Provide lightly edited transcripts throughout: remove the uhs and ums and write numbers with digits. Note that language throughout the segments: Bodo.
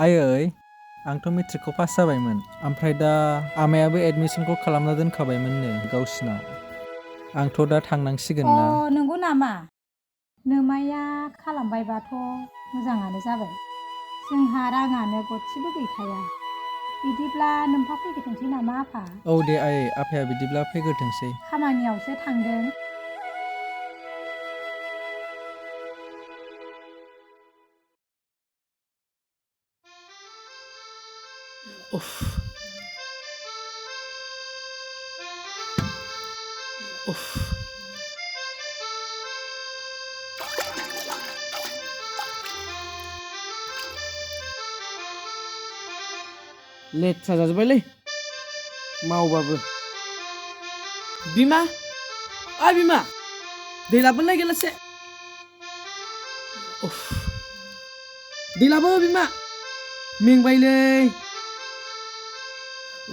आयै आंथ' मेट्रिकखौ पास जाबायमोन ओमफ्राय दा आमायाबो एडमिसनखौ खालामना दोनखाबायमोननो गावसिनाव आंथ' दा थांनांसिगोन ना नंगौ नामा नोमाया खालामबायबाथ' मोजाङानो जाबाय जोंहा राङानो गरसेबो गैखाया बिदिब्ला नोमफा फैग्रोथोंसै नामा आफा औ दे आयै आफाया बिदिब्ला फैग्रोथोंसै खामानियावसो थांदों उफ उफ लेथ्रा जाजोब्बायलै मावबाबो बिमा बिमा दै लाबोलाय गिलाससे उफ दै लाबो बिमा मेंबायलै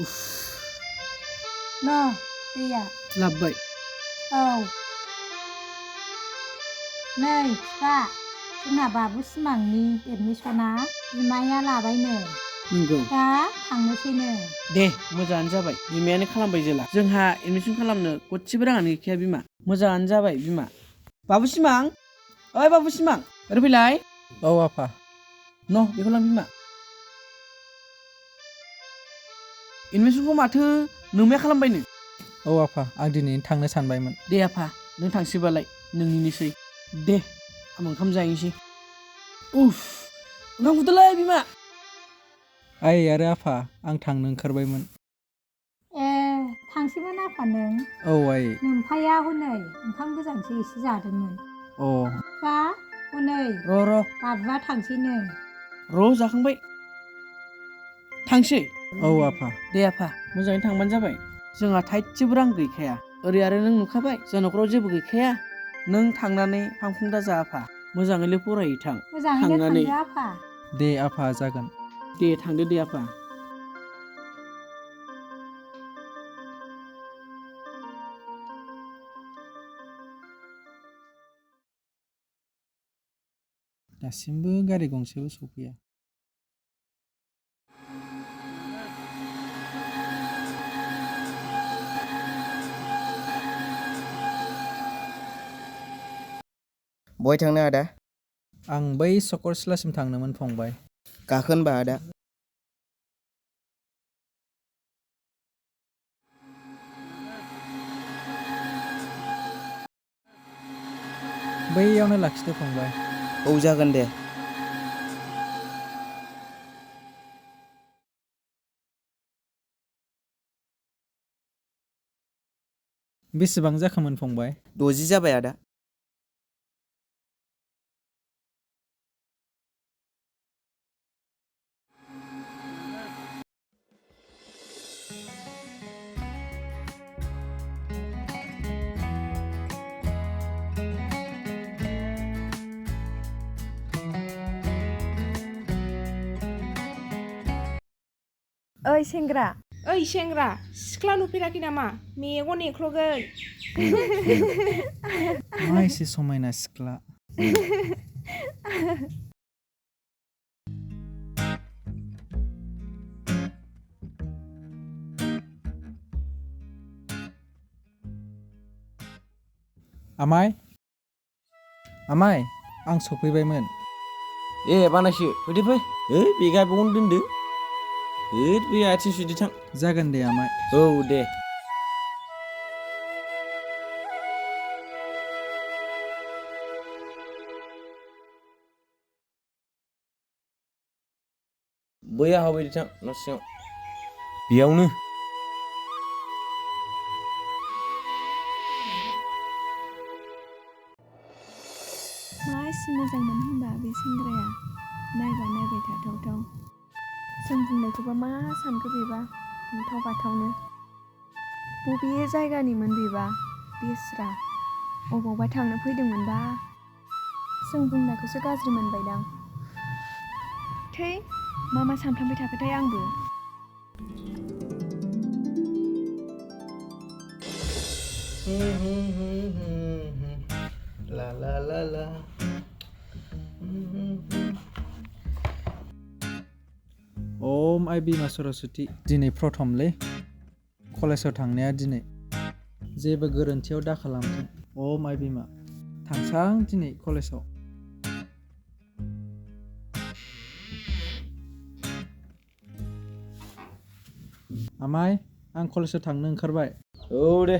उफ न' दैया लाबबाय औ नै फिफा जोंना बाबु सिमांनि एडमिसना बिमाया लाबायनो नंगौ दा थांनोसैनो दे मोजाङानो जाबाय बिमायानो खालामबाय जेला जोंहा एडमिसन खालामनो गदसेबो राङानो गैखाया बिमा मोजाङानो जाबाय बिमा बाबु सिमां ओइ बाबु सिमां ओरै फैलाय औ आफा न' बेखौ लां बिमा एडमिसनखौ माथो नोमाया खालामबायनो औ आफा आं दिनैनो थांनो सानबायमोन दे आफा नों थांसैबालाय नोंनिनोसै दे आं ओंखाम जाहैनोसै उफ ओंखाम खुरदोलाय बिमा आयै आरो आफा आं थांनो ओंखारबायमोन ए थांसैमोन आफा नों औ आयै नोमफाया हनै ओंखाम गोजांसो एसे जादोंमोन अ बा हनै र' बाबुआ थांसैनो जाखांबाय थांसै औ आफा दे आफा मोजाङै थांबानो जाबाय जोंहा थाइसेबो रां गैखाया ओरै आरो नों नुखाबाय जों न'खराव जेबो गैखाया नों थांनानै फांफुं दाजा आफा मोजाङैनो फरायहैथां मोजाङैनो थांनानै थांदो आफा दे आफा जागोन दे थांदो दे आफा दासिमबो गारि गंसेबो सफैया बहाय थांनो आदा आं बै सकर सिलासिम थांनोमोन फंबाय गाखो होनबा आदा बैयावनो लाखिदो फंबाय औ जागोन दे बेसेबां जाखोमोन फंबाय 60 जाबाय आदा ओइ सेंग्रा सिख्ला नुफेराखै नामा मेगन एख्ल'गोन मा एसे समायना सिख्ला आमाय आं सफैबायमोन ए बानायसो फैदो फै बेगा बेयावनो दोनदो बे आथिं सुदो थां जागोन दे आमाय औ दे बैया हाबैदो थां न' सिङाव बेयावनो मा एसे मोजांमोन होनबा बे सेंग्राया नायबा नायबाय थाथावथाव जों बुंनायखौबा मा सानखो बेबा अन्थाव बाथावनो बबे जायगानिमोन बेबा बेस्रा अबावबा थांनो फैदोंमोनबा जों बुंनायखौसो गाज्रि मोनबायदां थै मा सानफ्लांबाय थाखोथाय आंबो ला ला ला ला आइ बिमा सरस्वती दिनै प्रथमलै कलेजाव थांनाया दिनै जेबो गोरोन्थियाव दा खालामथों आइ बिमा थांसां दिनै कलेजाव आमाय आं कलेजाव थांनो ओंखारबाय औ दे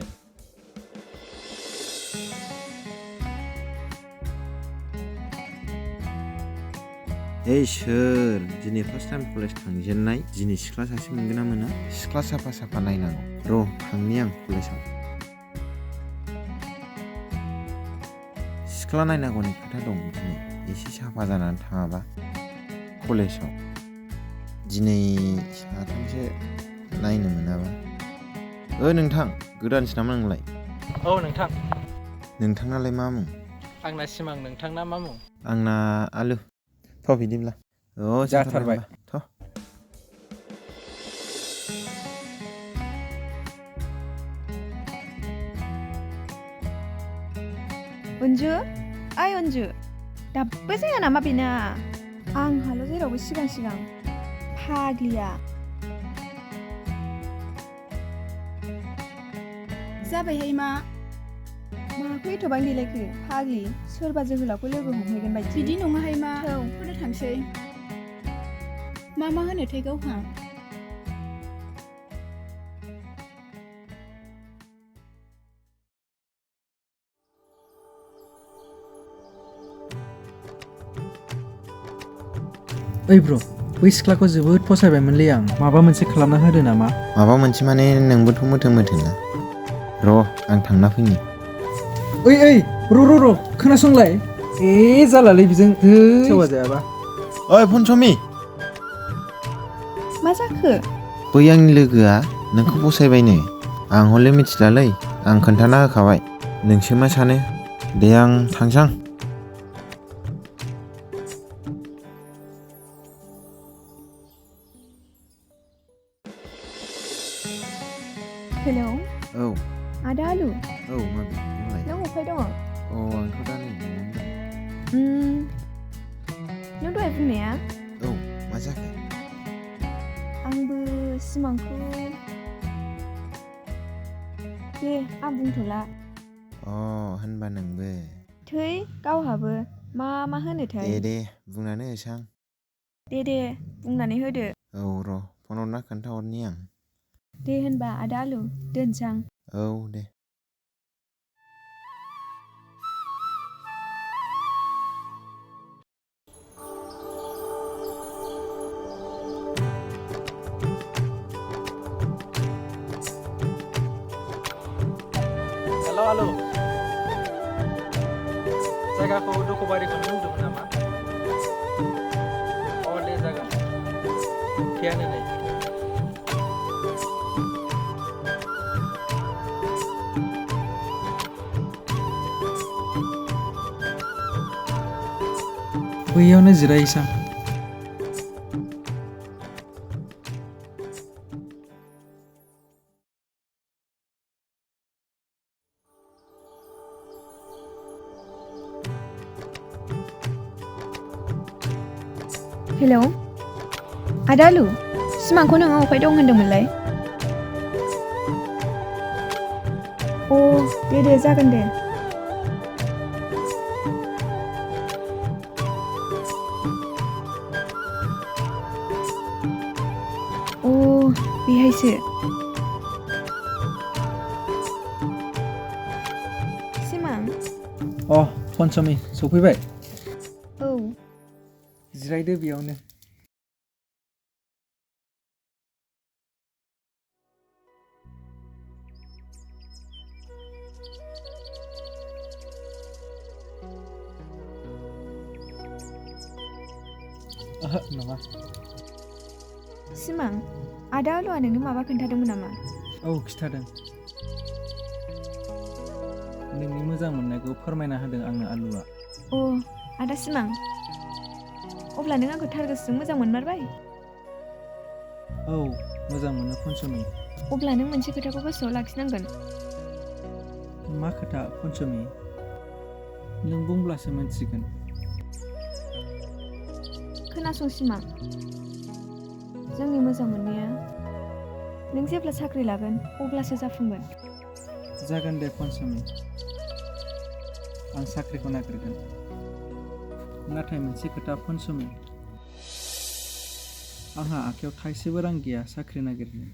ओइ सोर दिनै फार्स्ट टाइम कलेज थांजेननाय दिनै सिख्ला सासे मोनगोन ना मोना सिख्ला साफा साफा नायनांगौ र' थांनि आं कलेजाव सिख्ला नायनांगौनि खोथा दं दिनै एसे साफा जानानै थाङाबा कलेजाव दिनै साथामसो नायनो मोनाबा नोंथां गोदानसो नामा नोंलाय औ नोंथां नोंथांनालाय मा मुं आंना सिमां नोंथांना मा मुं आंना आलु थ' बिदिब्ला जाथारबाय थ' अन्जु ओइ अन्जु दाबो जाया नामा बेना आंहाल' जेरावबो सिगां सिगां फाग्लिया जाबायहाय मा माखौ एथ'बां देलायखो फाग्लि सोरबा जोहोलावखौ लोगो हमहैगोन बायदि बिदि नङाहाय मा औ फराय थांसै मा होनोथाय गावहा ओइ ब्र बै सिख्लाखौ जोबोद फसायबायमोनलै आं माबा मोनसे खालामना होदो नामा माबा मोनसे माने नोंबोथ' मोथो ना र' आं थांना फैनि ओइ र' खोनासंलाय जालालै बिजों सेवा जायाबा ओइ फनसमि मा जाखो बै आंनि लोगोआ नोंखौ फसायबायनो आं हले मिथिलालै आं खोन्थाना होखाबाय नोंसो मा सानो दे आं थांसां हेलौ औ आदा आलु औ माबि बुंलाय नों अफाय दङ आंथ' दा नै न'आवनो दं नों दहाय बुंनाया औ मा जाखो आंबो सिमांखौ दे आं बुंथ'ला होनबा नोंबो थै गावहाबो मा होनोथाय दे बुंनानै होसां दे बुंनानै होदो औ र' फन हरना खोन्थाहरनि आं दे होनबा आदा आलु दोनसां औ दे हेल' आलु जायगाखौ दुखुबारिखौनो बुंदोंमोन नामा दे जागोन थियानो नै बैयावनो जिरायहैसां हेलौ आदा आलु सिमांखौ नोङो अफाय दं होनदोंमोनलाय दे जागोन दे बेहायसो सिमां फनसमि सफैबाय औ जिरायदो बेयावनो नङा सिमां आदा आलुआ नोंनो माबा खोन्थादोंमोन नामा औ खिथादों नोंनि मोजां मोननायखौ फोरमायना होदों आंनो आलुआ आदा सिमां अब्ला नों आंखौ थार गोसोजों मोजां मोनमारबाय औ मोजां मोनो फनसमि अब्ला नों मोनसे खोथाखौ गोसोआव लाखिनांगोन मा खोथा फनसमि नों बुंब्लासो मिन्थिगोन खोनासं सिमां जोंनि मोजां मोननाया नों जेब्ला साख्रि लागोन अब्लासो जाफुंगोन। जागोन दे पनसमि, आं साख्रिखौ नागिरगोन। नाथाय मोनसे खोथा पनसमि, आंहा आखायाव थाइसेबो रां गैया साख्रि नागिरनो।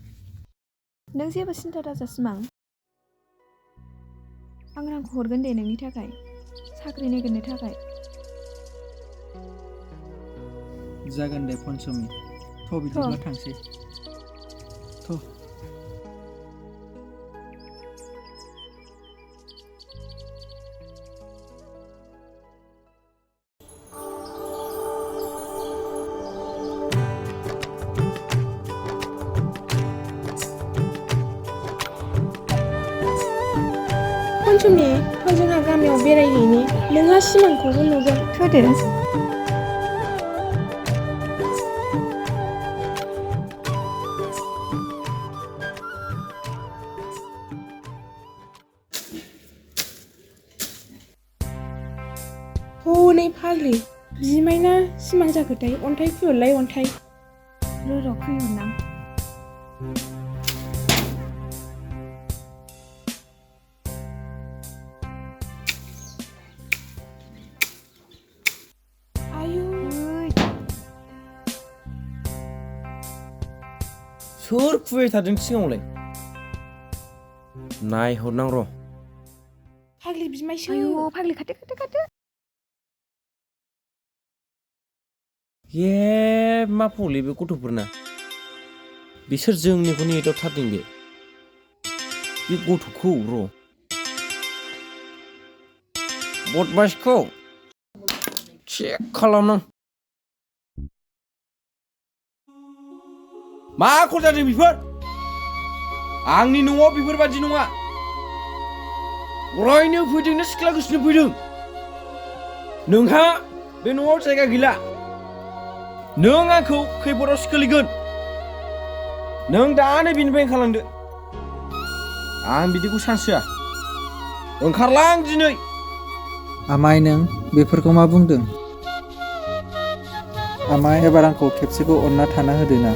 नों जेबो सिन्था दाजा सिमां, आं रांखौ हरगोन दे नोंनि थाखाय, साख्रि नागिरनो थाखाय। जागोन दे पनसमि, थ' बिदिब्ला थांसै। थ' पनसमि, जोंहा गामियाव बेरायहैनि, नोंहा सिमांखौबो नुगोन। थोदो। हनै फाग्लि, बिमायना सिमां जाखोथाय, अन्थाइ खुहरलाय अन्थाइ। र' खुइहरनां। आयु, सोर खुबैबाय थादों सिगाङावलाय? नायहरनां र'। फाग्लि बिमायसो। आयु फाग्लि खाथो। ये मा फावलै बे गथ'फोरना? बिसोर जोंनिखौनो एदावथारदों बे गथ'खौ र'। बदमासखौ चेक खालामनां। मा आखल जादों बेफोर? आंनि न'आव बेफोरबादि नङा। अरायनो फैदोंना सिख्ला गोसोनो फैदों? नोंहा बे न'आव जायगा गैला। नों आंखौ खैफोदावसो खोलैगोन। नों दानो बिनिफ्राय ओंखारलांदो। आं बिदिखौ सान्स होआ। ओंखारलां दिनै। आमाय, नों बेफोरखौ मा बुंदों? आमाय, एबार आंखौ खेबसेखौ अनना थाना होदो ना,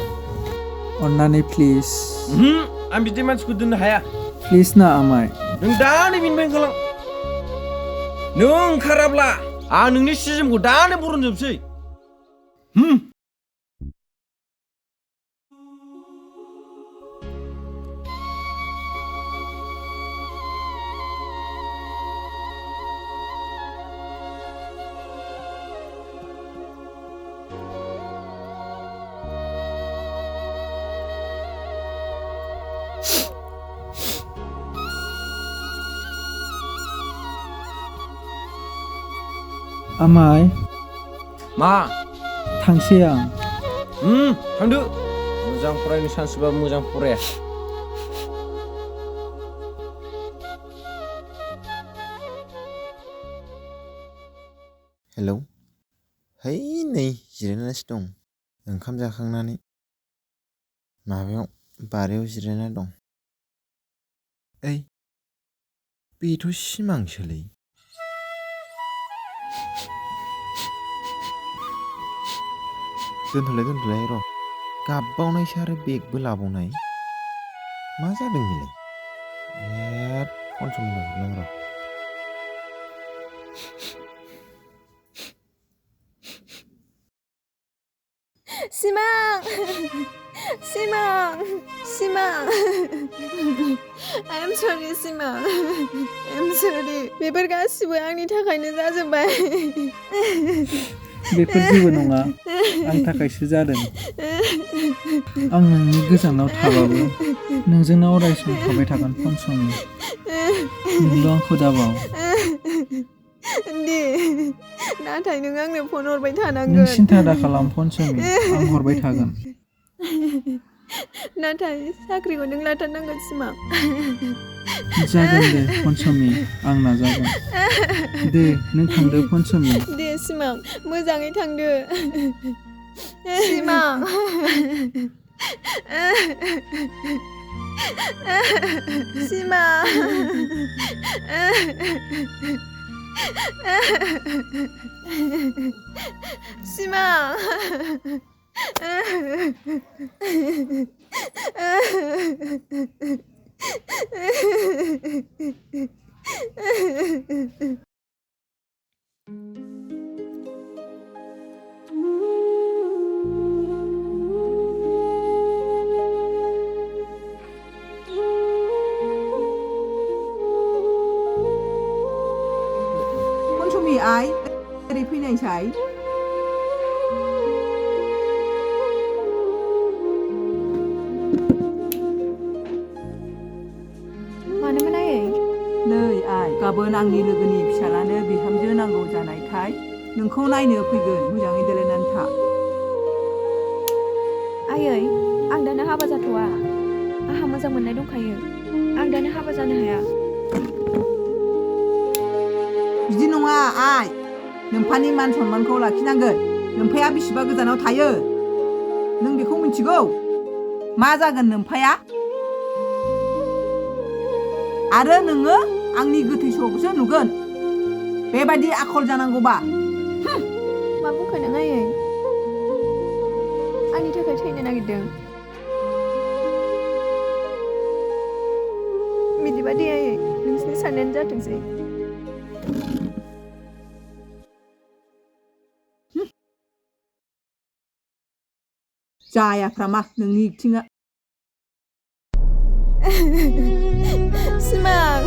अननानै प्लिज। आं बिदि मानसिखौ दोननो हाया। प्लिज ना आमाय। नों दानो बिनिफ्राय ओंखारलां। नों ओंखाराब्ला आं नोंनि सि-जोमखौ दानो बरनजोबसै। आमाय, मा? थांसै आं। थांदो। मोजां फरायनो सानसबाबो मोजां फराया। हेलौ, है नै जिरायनासो दं ओंखाम जाखांनानै माबायाव बारियाव जिरायना दं। ओइ, बेथ' सिमांसोलै। दोनथ'लाय र', गाबबावनायसो आरो बेगबो लाबावनाय। मा जादों बेलाय? पनसमि हरनां र'। सिमां आइ एम सरि सिमां, आइ एम सरि। बेफोर गासिबो आंनि थाखायनो जाजोब्बाय। बेफोर जेबो नङा, आंनि थाखायसो जादों। आं नोंनि गोजानाव थाबाबो नोंजोंनो अराय सम थाबाय थागोन पनसमि। नोंल' आंखौ दाबाव। दे, नाथाय नों आंनो फन हरबाय थानांगोन। नों सिन्था दा खालाम पनसमि, आं हरबाय थागोन। नाथाय साख्रिखौ नों लाथारनांगोन सिमां। जागोन दे पनसमि, आं नाजागोन। दे, नों थांदो पनसमि। दे सिमां, मोजाङै थांदो। सिमां। सिमां। सिमां। पनसमि आइ ओरै फैनायसाय मानोमोन आयै नै आइ गाबोन आंनि लोगोनि फिसालानो बिहामजो नांगौ जानायखाय नोंखौ नायनो फैगोन मोजाङै देलायनानै था आयै आं दानो हाबा जाथ'वा आंहा मोजां मोननाय दंखायो आं दानो हाबा जानो हाया बिदि नङा आइ नोम्फानि मान सनमानखौ लाखिनांगोन नोम्फाया बिसिबा गोजानाव थायो नों बेखौ मिथिगौ मा जागोन नोम्फाया आरो नोङो आंनि गोथै सहखौसो नुगोन बेबायदि आखल जानांगौबा मा बुंखो नों आयै आंनि थाखाय थैनो नागिरदों बिदिबा दे आयै नोंसिनि साननायानो जाथोंसै जायाफ्रामा नोंनि एक्टिंआ सिमां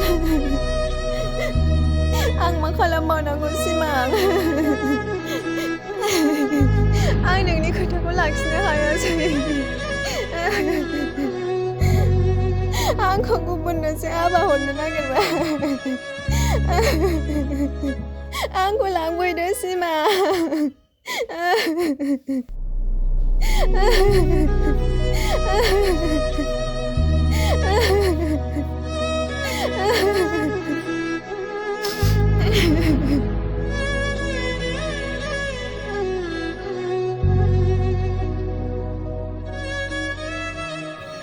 आं मा खालामबावनांगौ सिमां आं नोंनि खोथाखौ लाखिनो हायासै आंखौ गुबुननोसो हाबा हरनो नागिरबाय आंखौ लांफैदो सिमां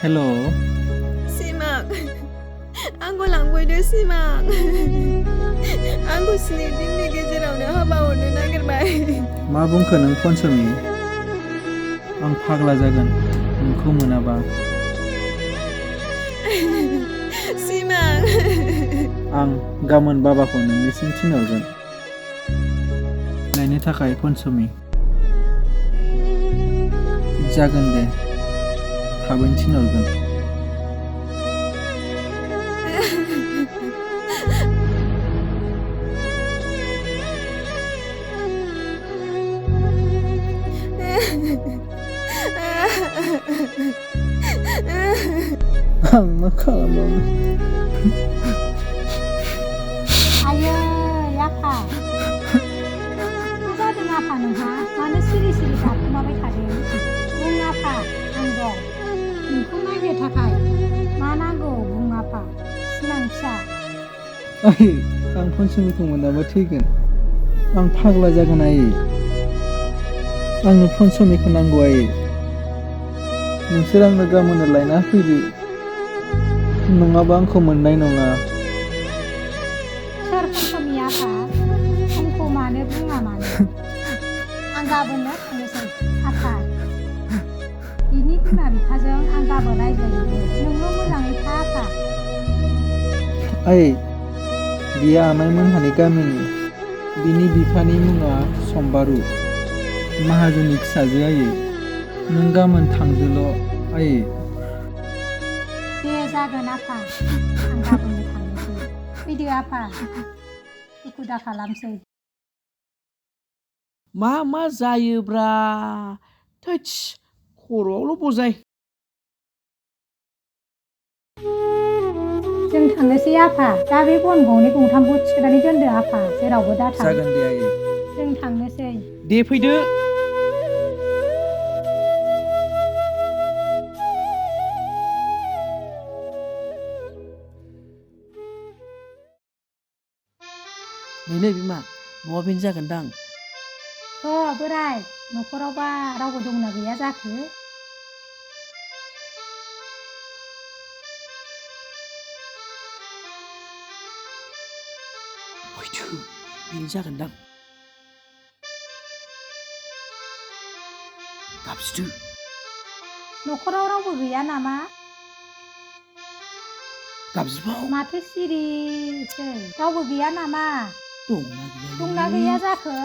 हेल' सिमां आंखौ लांफैदो सिमां आंखौ 7 दिननि गेजेरावनो हाबा हरनो नागिरबाय मा बुंखो नों पनसमि आं फाग्ला जागोन नोंखौ मोनाबा सिमां आं गाबोन बाबाखौ नोंनिसिम थिनहरगोन लायनो थाखाय पनसमि जागोन दे थाबैनो थिनहरगोन आं मा खालामबावनो आयै आफा मा जादों आफा नोंहा मानो सिरि सिरि गाबखोमाबाय थादों बुं आफा आं दं नोंखौ नायनो थाखाय मा नांगौ बुं आफा सिमां फिसा आयै आं पनसमिखौ मोनाबा थैगोन आं फाग्ला जागोन आयै आंनो पनसमिखौ नांगौ आयै नोंसोर आंनो गाबोन लायना फैदो नङाबा आंखौ मोननाय नङा सोर पनसमि आफा समखौ मानो बुङा मानो आं गाबोननो थांनोसै आफा बिनि बिमा बिफाजों आं गाबोन रायज्लायहैगोन नोंल' मोजाङै था आफा आयै बियो आमाइमोनहानि गामिनि बिनि बिफानि मुङा सम्बारु माहाजोननि फिसाजो आयै नों गाबोन थांदोल' आयै दे जागोन आफा आं गाबोननो थांनोसै फैदो आफा दुखु दा खालामसै मा मा जायोब्रा थोस खर'आवल' बजाय जों थांनोसै आफा दा बे बन गंनै गंथामखौ थिखोनानै दोनदो आफा जेरावबो दा थां जागोन दे आयै जों थांनोसै दे फैदो नैलै बिमा न'आ बेनो जागोनदां बोराय न'खरावबा रावबो दंना गैया जाखो फैदो बेनो जागोनदां गाबज्रिदो न'खराव रावबो गैया नामा गाबज्रिबाव माथो सिरिसै रावबो गैया नामा दंना गैया गैया जाखो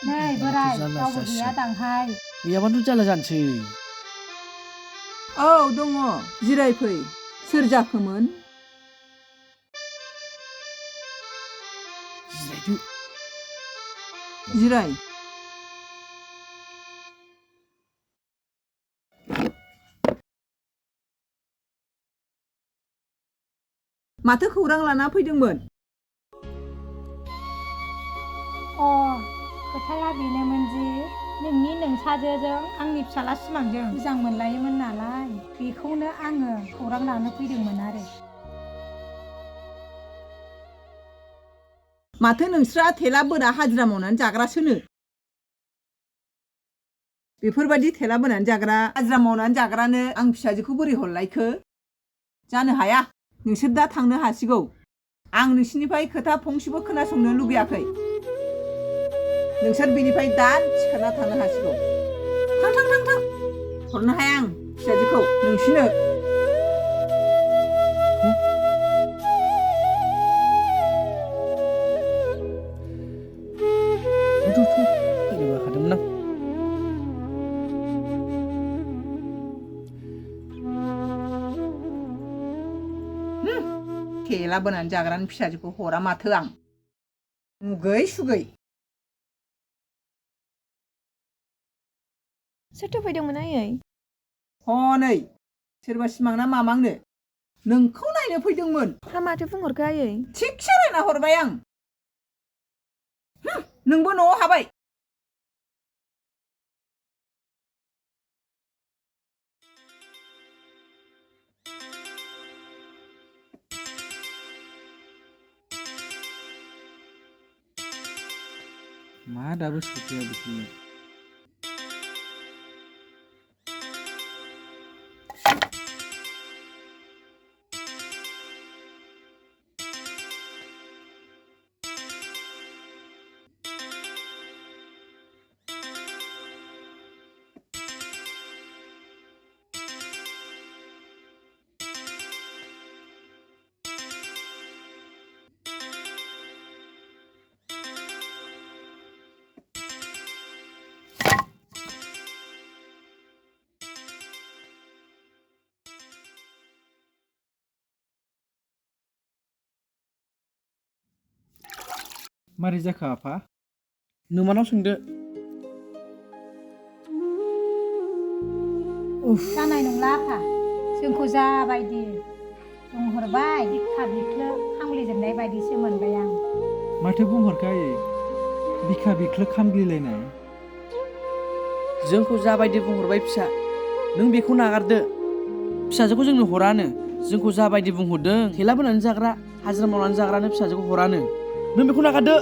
नै बोराय जारला रावबो गैया जासिगोन। दांहाय गैयाबाथ' जारला जानोसै औ दङ जिरायफै सोर जाखोमोन जिरायदो जिराय माथो खौरां लाना फैदोंमोन खोथाया बेनोमोन दि नोंनि नोंसाजोजों आंनि फिसाला सिमांजों मोजां मोनलायोमोन नालाय बेखौनो आङो खौरां लानो फैदोंमोन आरो माथो नोंस्रा थेला बोना हाजिरा मावनानै जाग्रासोनो बेफोरबायदि थेला बोनानै जाग्रा हाजिरा मावनानै जाग्रानो आं फिसाजोखौ बोरै हरलायखो जानो हाया नोंसोर दा थांनो हासिगौ आं नोंसिनिफ्राय खोथा फंसेबो खोनासंनो लुगैयाखै नोंसोर बेनिफ्राय दा थिखांना थांनो हासिगौ थां थां थां थां हरनो हाया आं फिसाजोखौ नोंसिनो फैनो बाखादोंमोन आं थेला बोनानै जाग्रानि फिसाजोखौ हरा माथो आं मुगै सुगै सोरथो फैदोंमोन आयै हनै सोरबा सिमां ना मामांनो नोंखौ नायनो फैदोंमोन हा माथो बुंहरखो आयै थिगसे रायना हरबाय आं नोंबो न'आव हाबाय मा दाबो सफैया बिसोरलाय मारै जाखो आफा नोमानाव सोंदो जानाय नंला आफा जोंखौ जाबायदि बुंहरबाय बिखा बिख्लो खामग्लिजोबनाय बायदिसो मोनबाय आं माथो बुंहरखो आयै बिखा बिख्लो खामग्लिलायनाय जोंखौ जाबायदि बुंहरबाय फिसा नों बेखौ नागारदो फिसाजोखौ जोंनो हरानो जोंखौ जाबायदि बुंहरदों थेला बोनानै जाग्रा हाजिरा मावनानै जाग्रानो फिसाजोखौ हरानो नों बेखौ नागारदो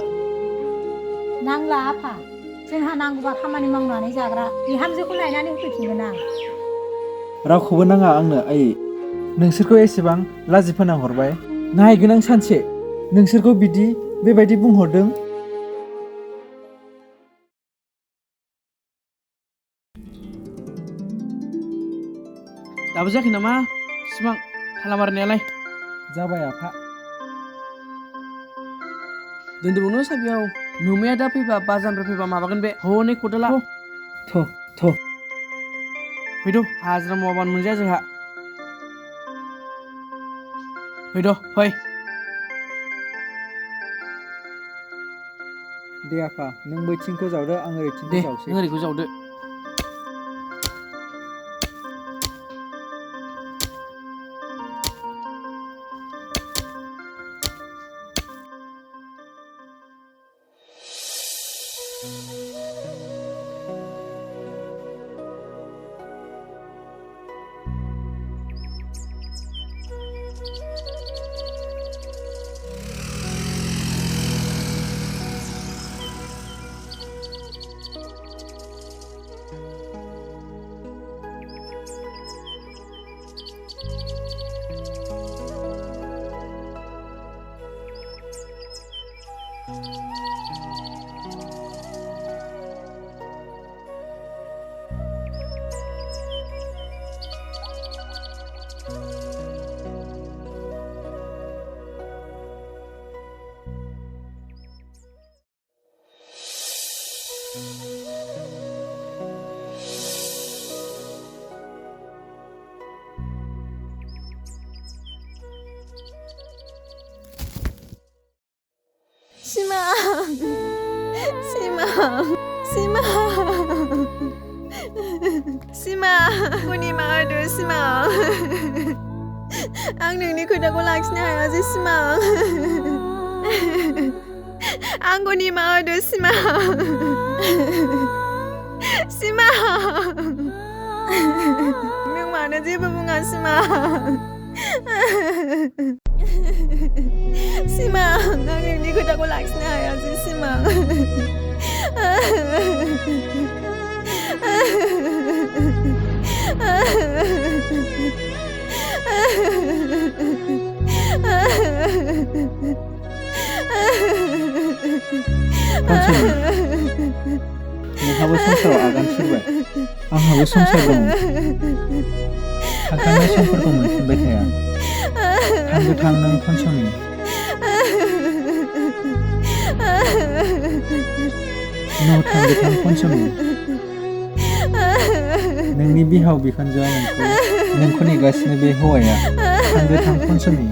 नांला आफा जोंहा नांगौबा खामानि मावनानै जाग्रा बिहामजोखौ लायनानै होफैफिनगोन आं रावखौबो नाङा आंनो आयै नोंसोरखौ एसेबां लाजि फोनांहरबाय नायगोन आं सानसे नोंसोरखौ बेबायदि बुंहरदों दाबो जायाखै नामा सिमां थाला मारनायालाय जाबाय आफा दोनदोबावनो साबियाव नोमाया दा फैबा बाजारनिफ्राय फैबा माबागोन बे हनै खदाला थ' फैद' हाजिरा मावाबानो मोनजाया जोंहा फैद' फै दे आफा नों बैथिंखौ जावदो आं ओरैथिंखौ दे जावसै नों ओरैखौ जावदो Simang! Simang! Simang! Simang! Kuni maado, Simang! Ang nungni खोथाखौ लाखिनो हायासै Simang! आंखौ निमाहा होदो Simang! Simang! नों मानो जेबो बुङा Simang? Simang, ang nungni खोथाखौ लाखिनो हायासै Simang! Pansami, nोंहाबो संसाराव आगान सुरबाय आंहाबो संसार दङ थांखांनाय समफोरखौ मोनफिनबाय थाया थांगोथां नों पनसमि थांगोथां पनसमि नोंनि बिहाव बिखुनजोआ नोंखौ नेगासिनो बे हौवाया थांगोथां पनसमि